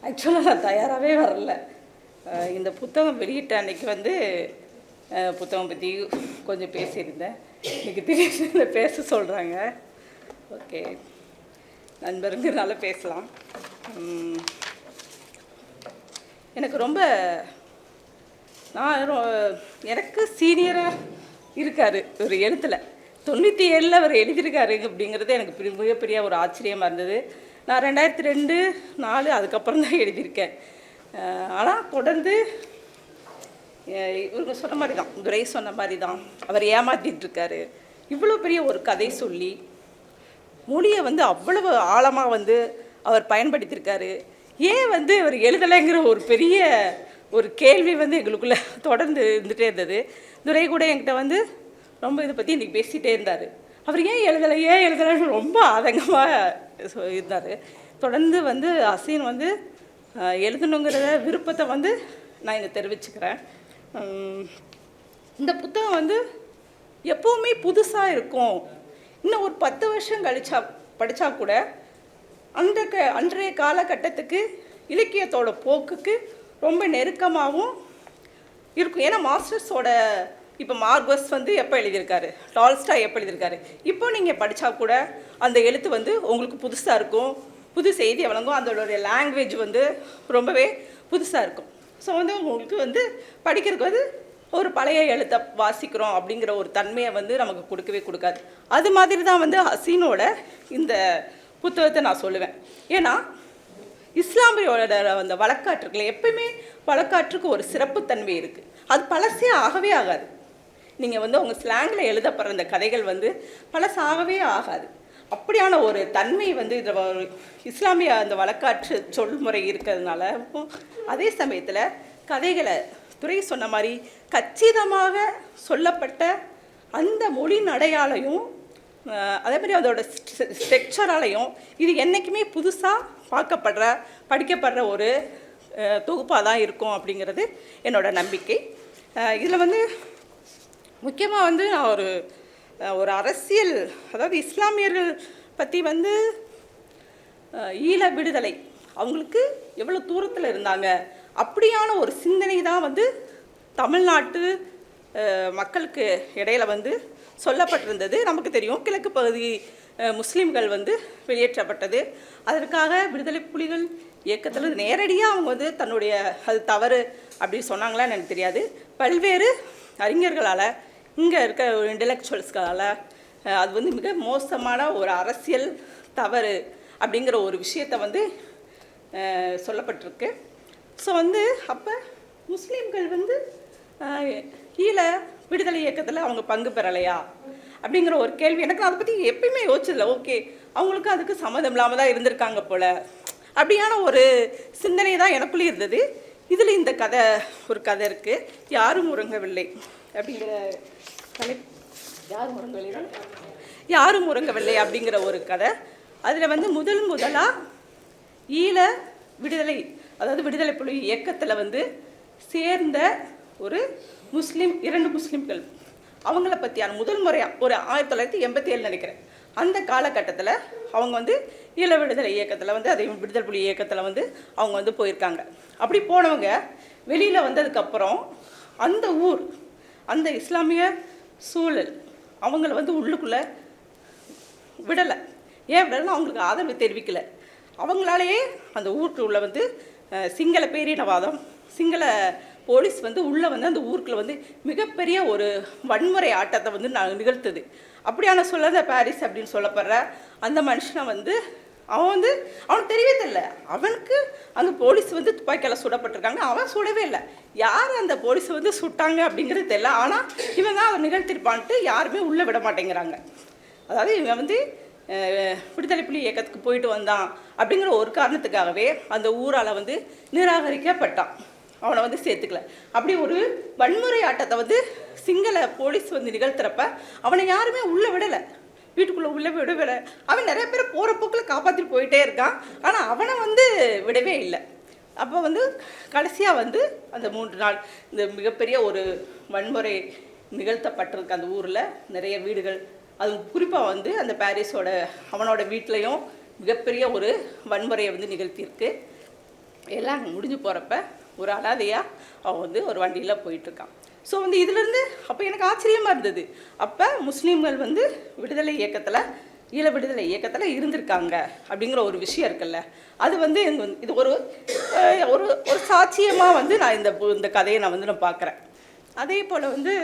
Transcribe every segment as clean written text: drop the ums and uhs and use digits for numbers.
ஆக்சுவலாக நான் தயாராகவே வரல. இந்த புத்தகம் வெளியிட்ட அன்னைக்கு வந்து புத்தகம் பற்றி கொஞ்சம் பேசியிருந்தேன். இன்றைக்கி திடீர்னு பேச சொல்கிறாங்க. ஓகே, நண்பருங்கிறனால பேசலாம். எனக்கு ரொம்ப எனக்கு சீனியராக இருக்கார் ஒரு எழுத்தில். 97 அவர் எழுதியிருக்காரு அப்படிங்கிறது எனக்கு மிகப்பெரிய ஒரு ஆச்சரியமாக இருந்தது. நான் 2002, 2004 அதுக்கப்புறம் தான் எழுதியிருக்கேன். ஆனால் தொடர்ந்து இவங்க சொன்ன மாதிரி தான், துரை சொன்ன மாதிரி தான், அவர் ஏமாற்றிட்டுருக்காரு. இவ்வளோ பெரிய ஒரு கதை சொல்லி மொழியை வந்து அவ்வளவு ஆழமாக வந்து அவர் பயன்படுத்தியிருக்காரு. ஏன் வந்து அவர் எழுதலைங்கிற ஒரு பெரிய ஒரு கேள்வி வந்து எங்களுக்குள்ளே தொடர்ந்து இருந்துகிட்டே இருந்தது. துரை கூட என்கிட்ட வந்து ரொம்ப இதை பற்றி இன்றைக்கி பேசிகிட்டே இருந்தார். அவர் ஏன் எழுதலைன்னு ரொம்ப ஆதங்கமாக இருந்தார். தொடர்ந்து வந்து அசீன் வந்து எழுதணுங்கிற விருப்பத்தை வந்து நான் இங்கே தெரிவிச்சுக்கிறேன். இந்த புத்தகம் வந்து எப்போவுமே புதுசாக இருக்கும். இன்னும் ஒரு 10 வருஷம் படித்தா கூட அன்றைய காலகட்டத்துக்கு இலக்கியத்தோட போக்குக்கு ரொம்ப நெருக்கமாகவும் இருக்கும். ஏன்னா மாஸ்டர்ஸோட இப்போ மார்கஸ் வந்து எப்போ எழுதியிருக்காரு, டால்ஸ்டாய் எப்போ எழுதியிருக்காரு, இப்போ நீங்கள் படித்தா கூட அந்த எழுத்து வந்து உங்களுக்கு புதுசாக இருக்கும், புது செய்தியை வழங்கும். அதோடைய லாங்குவேஜ் வந்து ரொம்பவே புதுசாக இருக்கும். ஸோ வந்து உங்களுக்கு வந்து படிக்கிறதுக்கு வந்து ஒரு பழைய எழுத்தை வாசிக்கிறோம் அப்படிங்கிற ஒரு தன்மையை வந்து நமக்கு கொடுக்கவே கொடுக்காது. அது மாதிரி தான் வந்து ஹசீனோட இந்த புத்தகத்தை நான் சொல்லுவேன். ஏன்னா இஸ்லாமியோட அந்த வழக்காற்றுக்குள்ள எப்பயுமே வழக்காற்றுக்கு ஒரு சிறப்புத்தன்மை இருக்குது. அது பழசே ஆகவே ஆகாது. நீங்கள் வந்து உங்கள் ஸ்லாங்கில் எழுதப்படுற இந்த கதைகள் வந்து பழசாகவே ஆகாது. அப்படியான ஒரு தன்மை வந்து இதில் இஸ்லாமிய அந்த வழக்காற்று சொல்முறை இருக்கிறதுனால, அதே சமயத்தில் கதைகளை துரை சொன்ன மாதிரி கச்சிதமாக சொல்லப்பட்ட அந்த மொழி நடையாலையும் அதே மாதிரி அதோட ஸ்ட்ரக்சராலையும் இது என்றைக்குமே புதுசாக படிக்கப்படுற ஒரு தொகுப்பாக தான் இருக்கும் அப்படிங்கிறது என்னோடய நம்பிக்கை. இதில் வந்து முக்கியமாக வந்து நான் ஒரு அரசியல், அதாவது இஸ்லாமியர்கள் பற்றி வந்து ஈழ விடுதலை அவங்களுக்கு எவ்வளோ தூரத்தில் இருந்தாங்க அப்படியான ஒரு சிந்தனை தான் வந்து தமிழ்நாட்டு மக்களுக்கு இடையில வந்து சொல்லப்பட்டிருந்தது. நமக்கு தெரியும், கிழக்கு பகுதி முஸ்லீம்கள் வந்து வெளியேற்றப்பட்டது. அதற்காக விடுதலை புலிகள் இயக்கத்தில் நேரடியாக அவங்க வந்து தன்னுடைய அது தவறு அப்படின்னு சொன்னாங்களான்னு எனக்கு தெரியாது. பல்வேறு அறிஞர்களால், இங்கே இருக்க இன்டெலெக்சுவல்ஸ்களால் அது வந்து மிக மோசமான ஒரு அரசியல் தவறு அப்படிங்கிற ஒரு விஷயத்தை வந்து சொல்லப்பட்டிருக்கு. ஸோ வந்து அப்போ முஸ்லீம்கள் வந்து ஈழ விடுதலை இயக்கத்தில் அவங்க பங்கு பெறலையா அப்படிங்கிற ஒரு கேள்வி எனக்கு அதை பற்றி எப்பயுமே யோசிச்சதில்லை. ஓகே, அவங்களுக்கு அதுக்கு சம்மதம் இல்லாமல் தான் இருந்திருக்காங்க போல் அப்படியான ஒரு சிந்தனை தான் எனக்குள்ளே இருந்தது. இதில் இந்த ஒரு கதை இருக்குது, யாரும் உறங்கவில்லை அப்படிங்கிற கதை. யாரும் உறங்கவில்லை அப்படிங்கிற ஒரு கதை. அதில் வந்து முதலாக ஈழ விடுதலை, அதாவது விடுதலை புலி இயக்கத்தில் வந்து சேர்ந்த ஒரு முஸ்லீம், 2 முஸ்லீம்கள் அவங்கள பற்றியான முதல் முறையாக ஒரு 1987 நினைக்கிறேன் அந்த காலகட்டத்தில் அவங்க வந்து ஈழ விடுதலை இயக்கத்தில் வந்து அதே விடுதலை புலி இயக்கத்தில் வந்து அவங்க வந்து போயிருக்காங்க. அப்படி போனவங்க வெளியில் வந்ததுக்கப்புறம் அந்த ஊர், அந்த இஸ்லாமிய சூழல் அவங்கள வந்து உள்ளுக்குள்ளே விடலை. ஏன் விடலைன்னா அவங்களுக்கு ஆதரவு தெரிவிக்கலை. அவங்களாலேயே அந்த ஊருக்குள்ளே வந்து சிங்கள பேரினவாதம், சிங்கள போலீஸ் வந்து உள்ளே வந்து அந்த ஊருக்குள்ளே வந்து மிகப்பெரிய ஒரு வன்முறை ஆட்டத்தை வந்து நிகழ்த்துது. அப்படியான சொல்லாத பாரிஸ் அப்படின்னு சொல்லப்படுற அந்த மனுஷனை வந்து அவனுக்கு தெரியவே தெரியல. அவனுக்கு அந்த போலீஸ் வந்து துப்பாக்கியால் சுடப்பட்டிருக்காங்க, அவன் சுடவே இல்லை. யார் அந்த போலீஸை வந்து சுட்டாங்க அப்படிங்கிறது தெரியல. ஆனால் இவன் தான் அவன் நிகழ்த்திருப்பான்ட்டு யாருமே உள்ளே விட மாட்டேங்கிறாங்க. அதாவது இவன் வந்து விடுதலை புலி இயக்கத்துக்கு போயிட்டு வந்தான் அப்படிங்கிற ஒரு காரணத்துக்காகவே அந்த ஊரால் வந்து நிராகரிக்கப்பட்டான். அவனை வந்து சேர்த்துக்கல. அப்படி ஒரு வன்முறை ஆட்டத்தை வந்து சிங்கள போலீஸ் வந்து நிகழ்த்துறப்ப அவனை யாருமே உள்ளே விடலை, வீட்டுக்குள்ளே உள்ளே விடவில்லை. அவன் நிறைய பேர் போகிற போக்கில் காப்பாற்றிட்டு போயிட்டே இருக்கான், ஆனால் அவனை வந்து விடவே இல்லை. அப்போ வந்து கடைசியாக வந்து அந்த 3 நாள் இந்த மிகப்பெரிய ஒரு வன்முறை நிகழ்த்தப்பட்டிருக்கு. அந்த ஊரில் நிறைய வீடுகள், அது குறிப்பாக வந்து அந்த பாரிஸோட அவனோட வீட்லேயும் மிகப்பெரிய ஒரு வன்முறையை வந்து நிகழ்த்தியிருக்கு. எல்லாம் அங்கே முடிஞ்சு போகிறப்ப ஒரு அனாதையாக அவன் வந்து ஒரு வண்டியில் போயிட்டுருக்கான். ஸோ வந்து இதுலேருந்து அப்போ எனக்கு ஆச்சரியமாக இருந்தது. அப்போ முஸ்லீம்கள் வந்து விடுதலை இயக்கத்தில், ஈழ விடுதலை இயக்கத்தில் இருந்திருக்காங்க அப்படிங்கிற ஒரு விஷயம் இருக்குல்ல, அது வந்து எனக்கு வந்து இது ஒரு ஒரு ஒரு சாட்சியமாக வந்து நான் இந்த கதையை நான் பார்க்குறேன். அதே போல் வந்து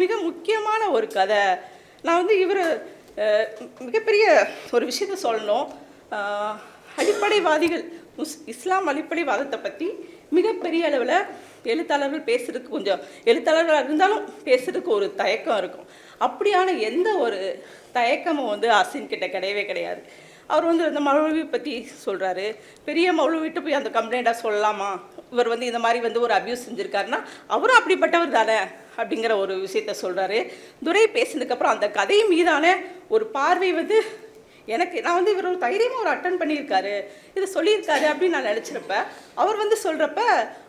மிக முக்கியமான ஒரு கதை, நான் வந்து இவர் மிகப்பெரிய ஒரு விஷயத்த சொல்லணும். அடிப்படைவாதிகள் இஸ்லாம் அடிப்படைவாதத்தை பற்றி மிகப்பெரிய அளவில் எழுத்தாளர்கள் பேசுறதுக்கு, கொஞ்சம் எழுத்தாளர்களாக இருந்தாலும் பேசுறதுக்கு ஒரு தயக்கம் இருக்கும். அப்படியான எந்த ஒரு தயக்கமும் வந்து ஹசீன் கிட்ட கிடையவே கிடையாது. அவர் வந்து அந்த மௌலவி பற்றி சொல்கிறாரு. பெரிய மௌலவிட்டு போய் அந்த கம்ப்ளைண்ட்டாக சொல்லலாமா, இவர் வந்து இந்த மாதிரி வந்து ஒரு அபியூஸ் செஞ்சுருக்காருன்னா அவரும் அப்படிப்பட்டவர் தானே அப்படிங்கிற ஒரு விஷயத்த சொல்கிறாரு. துரை பேசினதுக்கப்புறம் அந்த கதை மீதான ஒரு பார்வை வந்து நான் வந்து இவர் ஒரு தைரியமாக ஒரு அட்டன் பண்ணியிருக்காரு, இதை சொல்லியிருக்காரு அப்படின்னு நான் நினச்சிருப்ப, அவர் வந்து சொல்கிறப்ப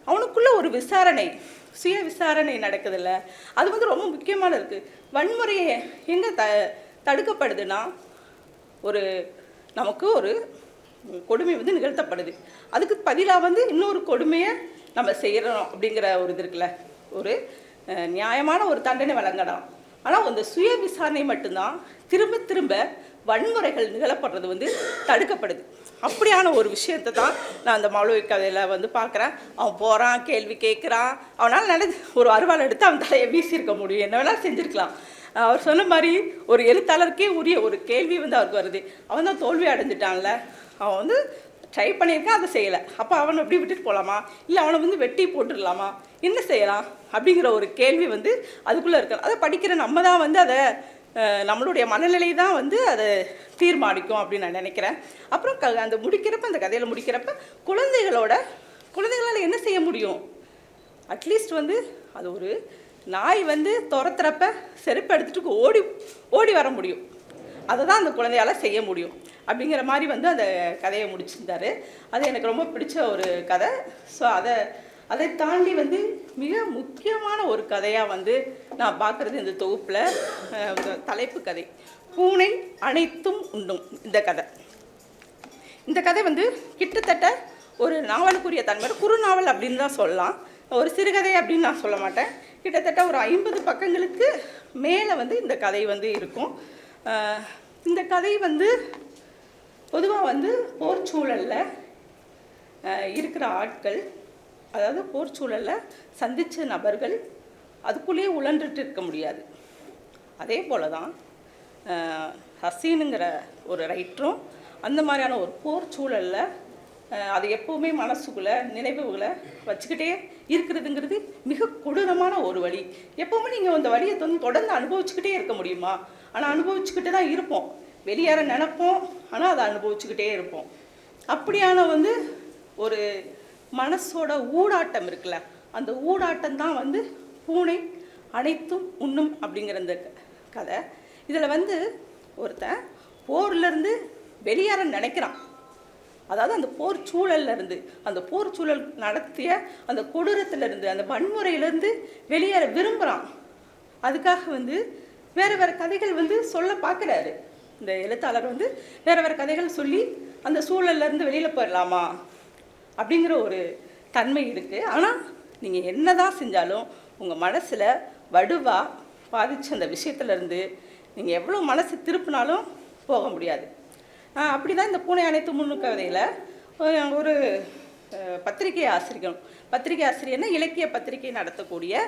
அவனுக்குள்ள ஒரு விசாரணை, சுய விசாரணை நடக்குதுல்ல, அது வந்து ரொம்ப முக்கியமான இருக்குது. வன்முறையை எங்கே தடுக்கப்படுதுன்னா, நமக்கு ஒரு கொடுமை வந்து நிகழ்த்தப்படுது, அதுக்கு பதிலாக வந்து இன்னொரு கொடுமையை நம்ம செய்கிறோம் அப்படிங்கிற ஒரு இது இருக்குல்ல, ஒரு நியாயமான ஒரு தண்டனை வழங்கலாம். ஆனால் அந்த சுய விசாரணை மட்டும்தான் திரும்ப திரும்ப வன்முறைகள் நிகழப்படுறது வந்து தடுக்கப்படுது. அப்படியான ஒரு விஷயத்தை தான் நான் அந்த மௌலவி கதையில் வந்து பார்க்குறேன். அவன் போகிறான், கேள்வி கேட்குறான், அவனால் ஒரு அருவாள் எடுத்து அவன் தலையை வீசியிருக்க முடியும், என்ன வேணால் செஞ்சுருக்கலாம். அவர் சொன்ன மாதிரி ஒரு எழுத்தாளருக்கே உரிய ஒரு கேள்வி வந்து அவருக்கு வருது. அவன் தான் தோல்வி அடைஞ்சிட்டான்ல, அவன் வந்து ட்ரை பண்ணியிருக்கான், அதை செய்யலை, அப்போ அவனை எப்படி விட்டுட்டு போகலாமா, இல்லை அவனை வந்து வெட்டி போட்டுடலாமா, என்ன செய்யலாம் அப்படிங்கிற ஒரு கேள்வி வந்து அதுக்குள்ளே இருக்கு. அதை படிக்கிற நம்ம தான் வந்து அதை நம்மளுடைய மனநிலை தான் வந்து அதை தீர்மானிக்கும் அப்படின்னு நான் நினைக்கிறேன். அப்புறம் அந்த முடிக்கிறப்ப, அந்த கதையில் முடிக்கிறப்ப குழந்தைகளால் என்ன செய்ய முடியும்? அட்லீஸ்ட் வந்து அது ஒரு நாய் வந்து துரத்துறப்ப செருப்பு எடுத்துகிட்டு ஓடி வர முடியும், அதை தான் அந்த குழந்தையால் செய்ய முடியும் அப்படிங்கிற மாதிரி வந்து அந்த கதையை முடிச்சிருந்தார். அது எனக்கு ரொம்ப பிடிச்ச ஒரு கதை. ஸோ அதை தாண்டி வந்து மிக முக்கியமான ஒரு கதையாக வந்து நான் பார்க்குறது இந்த தொகுப்பில் தலைப்பு கதை பூனை அனைத்தும் உண்டும். இந்த கதை வந்து கிட்டத்தட்ட ஒரு நாவலுக்குரிய தன்மை, குறுநாவல் அப்படின்னு தான் சொல்லலாம், ஒரு சிறுகதை அப்படின்னு நான் சொல்ல மாட்டேன். கிட்டத்தட்ட ஒரு 50 பக்கங்களுக்கு மேலே வந்து இந்த கதை வந்து இருக்கும். இந்த கதை வந்து பொதுவாக வந்து போர் சூழலில் இருக்கிற ஆட்கள், அதாவது போர் சூழலில் சந்தித்த நபர்கள் அதுக்குள்ளேயே உழன்றுட்டு இருக்க முடியாது. அதே போல் தான் ஹசீனுங்கிற ஒரு ரைட்டரும் அந்த மாதிரியான ஒரு போர் சூழலில் அது எப்போவுமே மனசுக்குள்ளே நினைவுகளை வச்சுக்கிட்டே இருக்கிறதுங்கிறது மிக கொடூரமான ஒரு வழி. எப்போவுமே நீங்கள் அந்த வழியை தொடர்ந்து அனுபவிச்சுக்கிட்டே இருக்க முடியுமா? ஆனால் அனுபவிச்சுக்கிட்டு தான் இருப்போம், வெளியேற நினைப்போம், ஆனால் அதை அனுபவிச்சுக்கிட்டே இருப்போம். அப்படியான வந்து ஒரு மனசோட ஊடாட்டம் இருக்குல்ல, அந்த ஊடாட்டம் தான் வந்து பூனை அனைத்தும் உண்ணும் அப்படிங்கிற இந்த கதை. இதில் வந்து ஒருத்தன் போர்லேருந்து வெளியேற நினைக்கிறான், அதாவது அந்த போர் சூழல்லேருந்து, அந்த போர் சூழல் நடத்திய அந்த கொடூரத்திலேருந்து, அந்த வன்முறையிலேருந்து வெளியேற விரும்புகிறான். அதுக்காக வந்து வேறு கதைகள் வந்து சொல்ல பார்க்குறாரு இந்த எழுத்தாளர். வந்து வேறு கதைகள் சொல்லி அந்த சூழல்லேருந்து வெளியில் போயிடலாமா அப்படிங்கிற ஒரு தன்மை இருக்குது. ஆனால் நீங்கள் என்ன தான் செஞ்சாலும் உங்கள் மனசில் வடுவாக பாதித்த அந்த விஷயத்துலேருந்து நீங்கள் எவ்வளோ மனசு திருப்பினாலும் போக முடியாது. அப்படி தான் இந்த பூனை அனைத்து முன்னு கதையில் ஒரு பத்திரிகை ஆசிரியர்னா இலக்கிய பத்திரிகை நடத்தக்கூடிய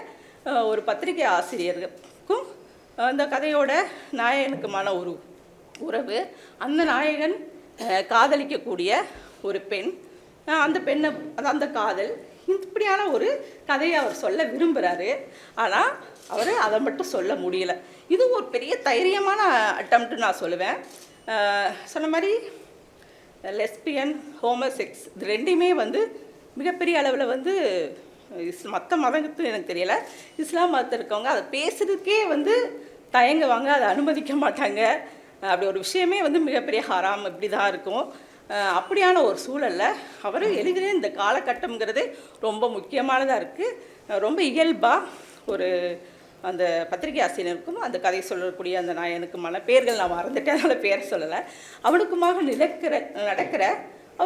ஒரு பத்திரிகை ஆசிரியருக்கும் அந்த கதையோட நாயகனுக்குமான ஒரு உறவு, அந்த நாயகன் காதலிக்கக்கூடிய ஒரு பெண், அந்த பெண்ணை அந்த காதல், இப்படியான ஒரு கதையை அவர் சொல்ல விரும்புகிறாரு. ஆனால் அவர் அதை மட்டும் சொல்ல முடியல. இது ஒரு பெரிய தைரியமான அட்டம்ப்ட்டு நான் சொல்லுவேன். சொன்ன மாதிரி லெஸ்பியன், ஹோமோசெக்ஸ் இது ரெண்டையுமே வந்து மிகப்பெரிய அளவில் வந்து மற்ற மதத்துக்கு எனக்கு தெரியலை, இஸ்லாம் மதத்தில் இருக்கவங்க அதை பேசுறதுக்கே வந்து தயங்குவாங்க, அதை அனுமதிக்க மாட்டாங்க. அப்படி ஒரு விஷயமே வந்து மிகப்பெரிய ஹராம் இப்படி தான் இருக்கும். அப்படியான ஒரு சூழலில் அவர் எழுதின இந்த காலகட்டம்ங்கிறது ரொம்ப முக்கியமானதாக இருக்குது. ரொம்ப இயல்பாக ஒரு அந்த பத்திரிகை ஆசிரியருக்கும் அந்த கதை சொல்லக்கூடிய அந்த நாயனுக்குமான பேர்கள் நான் மறந்துட்டேன், அதனால் பேரை சொல்லலை, அவனுக்குமாக நடக்கிற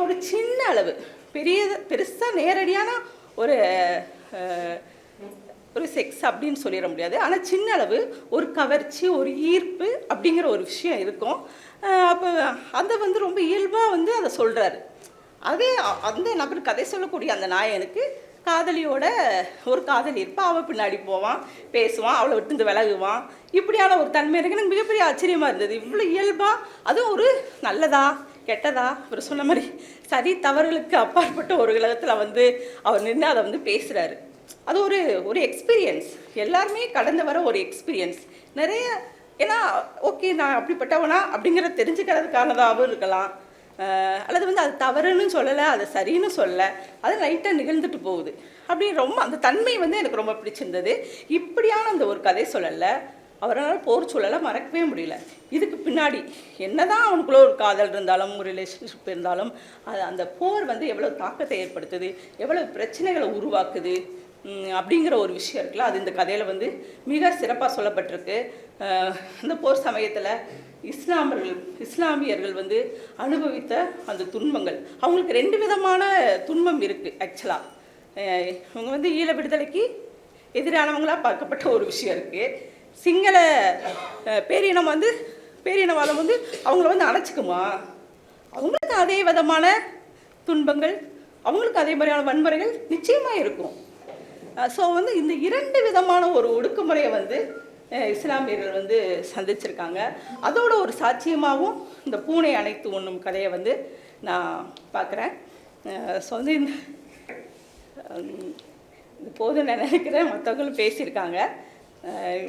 ஒரு சின்ன அளவு பெருசாக நேரடியான ஒரு ஒரு செக்ஸ் அப்படின்னு சொல்லிட முடியாது. ஆனால் சின்ன அளவு ஒரு கவர்ச்சி, ஒரு ஈர்ப்பு அப்படிங்கிற ஒரு விஷயம் இருக்கும். அப்போ அதை வந்து ரொம்ப இயல்பாக வந்து அதை சொல்கிறாரு. அதே அந்த நபர் கதை சொல்லக்கூடிய அந்த நாயனுக்கு காதலியோட ஒரு காதலி இருப்பா. அவள் பின்னாடி போவான், பேசுவான், அவளை விட்டு இந்த விலகுவான். இப்படியான ஒரு தன்மை இருக்கு. எனக்கு மிகப்பெரிய ஆச்சரியமாக இருந்தது. இவ்வளோ இயல்பாக, அதுவும் ஒரு நல்லதா கெட்டதா அவர் சொன்ன மாதிரி சரி தவறுகளுக்கு அப்பாற்பட்ட ஒரு உலகத்தில் வந்து அவர் நின்று அதை வந்து பேசுகிறாரு. அது ஒரு ஒரு எக்ஸ்பீரியன்ஸ், எல்லாருமே கடந்து வர ஒரு எக்ஸ்பீரியன்ஸ். நிறைய ஏன்னா ஓகே நான் அப்படிப்பட்டவனா அப்படிங்கிற தெரிஞ்சுக்கிறதுக்கானதாகவும் இருக்கலாம், அல்லது வந்து அது தவறுன்னு சொல்லலை, அது சரின்னு சொல்லலை, அது லைட்டாக நிகழ்ந்துட்டு போகுது. அப்படி ரொம்ப அந்த தன்மை வந்து எனக்கு ரொம்ப பிடிச்சிருந்தது. இப்படியான அந்த ஒரு கதை சொல்லலை அவரால் போர் சூழலை மறக்கவே முடியல. இதுக்கு பின்னாடி என்னதான் அவனுக்குள்ள ஒரு காதல் இருந்தாலும், ஒரு ரிலேஷன்ஷிப் இருந்தாலும், அது அந்த போர் வந்து எவ்வளோ தாக்கத்தை ஏற்படுத்துது, எவ்வளோ பிரச்சனைகளை உருவாக்குது அப்படிங்கிற ஒரு விஷயம் இருக்குல்ல, அது இந்த கதையில் வந்து மிக சிறப்பாக சொல்லப்பட்டிருக்கு. இந்த போர் சமயத்தில் இஸ்லாமியர்கள் வந்து அனுபவித்த அந்த துன்பங்கள், அவங்களுக்கு 2 விதமான துன்பம் இருக்குது. ஆக்சுவலாக இவங்க வந்து ஈழ விடுதலைக்கு எதிரானவங்களாக பார்க்கப்பட்ட ஒரு விஷயம் இருக்குது. சிங்கள பேரினவாதம் வந்து அவங்கள வந்து அணைச்சிக்குமா, அவங்களுக்கு அதே விதமான துன்பங்கள், அவங்களுக்கு அதே மாதிரியான வன்முறைகள் நிச்சயமாக இருக்கும். ஸோ வந்து இந்த 2 விதமான ஒரு ஒடுக்குமுறையை வந்து இஸ்லாமியர்கள் வந்து சந்திச்சிருக்காங்க. அதோட ஒரு சாட்சியமாகவும் இந்த பூனை அணைத்து உண்ணும் கதையை வந்து நான் பார்க்குறேன். ஸோ வந்து இந்த போதும் நினைக்கிறேன், மற்றவங்களும் பேசியிருக்காங்க.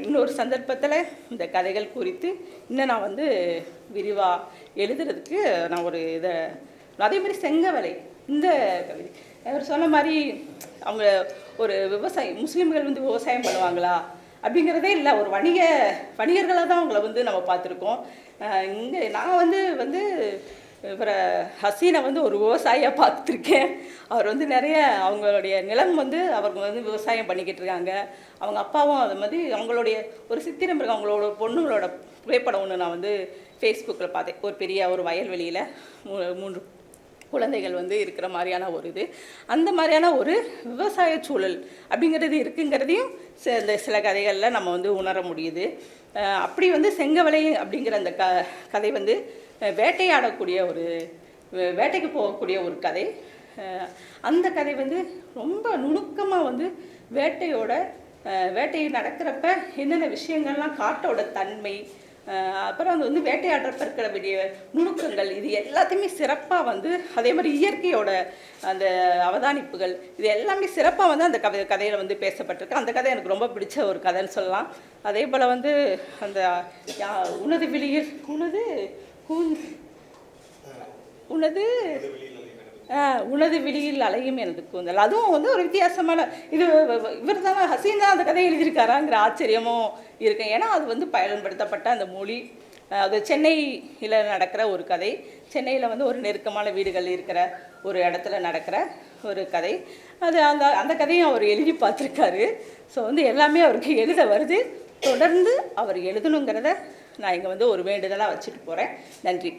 இன்னொரு சந்தர்ப்பத்தில் இந்த கதைகள் குறித்து இன்னும் நான் வந்து விரிவாக எழுதுறதுக்கு நான் ஒரு அதே மாதிரி செங்கவலை இந்த கவிதை அவர் சொன்ன மாதிரி அவங்க ஒரு முஸ்லீம்கள் வந்து விவசாயம் பண்ணுவாங்களா அப்படிங்கிறதே இல்லை, ஒரு வணிகர்களாக தான் அவங்கள வந்து நம்ம பார்த்துருக்கோம். இங்கே நான் வந்து இவரை ஹசீனை வந்து ஒரு விவசாயியாக பார்த்துருக்கேன். அவர் வந்து நிறைய அவங்களுடைய நிலம் வந்து அவங்க வந்து விவசாயம் பண்ணிக்கிட்டு இருக்காங்க. அவங்க அப்பாவும் அது மாதிரி அவங்களுடைய ஒரு சித்திரம் இருக்கு, அவங்களோட பொண்ணுங்களோட புகைப்படம் ஒன்று நான் வந்து ஃபேஸ்புக்கில் பார்த்தேன். ஒரு பெரிய ஒரு வயல்வெளியில் 3 குழந்தைகள் வந்து இருக்கிற மாதிரியான ஒரு அந்த மாதிரியான ஒரு விவசாய சூழல் அப்படிங்கிறது இருக்குங்கிறதையும் இந்த சில கதைகளில் நம்ம வந்து உணர முடியுது. அப்படி வந்து செங்கவலை அப்படிங்கிற அந்த கதை வந்து வேட்டையாடக்கூடிய வேட்டைக்கு போகக்கூடிய ஒரு கதை. அந்த கதை வந்து ரொம்ப நுணுக்கமாக வந்து வேட்டையை நடக்கிறப்ப என்னென்ன விஷயங்கள்லாம் காட்டோட தன்மை, அப்புறம் அது வந்து வேட்டையாடுறப்ப இருக்கிற வேண்டிய நுணுக்கங்கள், இது எல்லாத்தையுமே சிறப்பாக வந்து அதே மாதிரி இயற்கையோட அந்த அவதானிப்புகள், இது எல்லாமே சிறப்பாக வந்து அந்த கதையில் வந்து பேசப்பட்டிருக்கு. அந்த கதை எனக்கு ரொம்ப பிடிச்ச ஒரு கதைன்னு சொல்லலாம். அதே போல் வந்து அந்த உனது விழியில் உனது விழியில் அலையும் எனது கூந்தல், அதுவும் வந்து ஒரு வித்தியாசமான இவர் தானே ஹசீன் தான் அந்த கதையை எழுதியிருக்காராங்கிற ஆச்சரியமும் இருக்கு. ஏன்னா அது வந்து பயன்படுத்தப்பட்ட அந்த மொழி, அது சென்னையில் நடக்கிற ஒரு கதை. சென்னையில் வந்து ஒரு நெருக்கமான வீடுகள் இருக்கிற ஒரு இடத்துல நடக்கிற ஒரு கதை. அது அந்த கதையும் அவர் எழுதி பார்த்துருக்காரு. ஸோ வந்து எல்லாமே அவருக்கு எழுத வருது. தொடர்ந்து அவர் எழுதணுங்கிறத நான் இங்கே வந்து ஒரு வேண்டுதலாக வச்சுட்டு போகிறேன். நன்றி.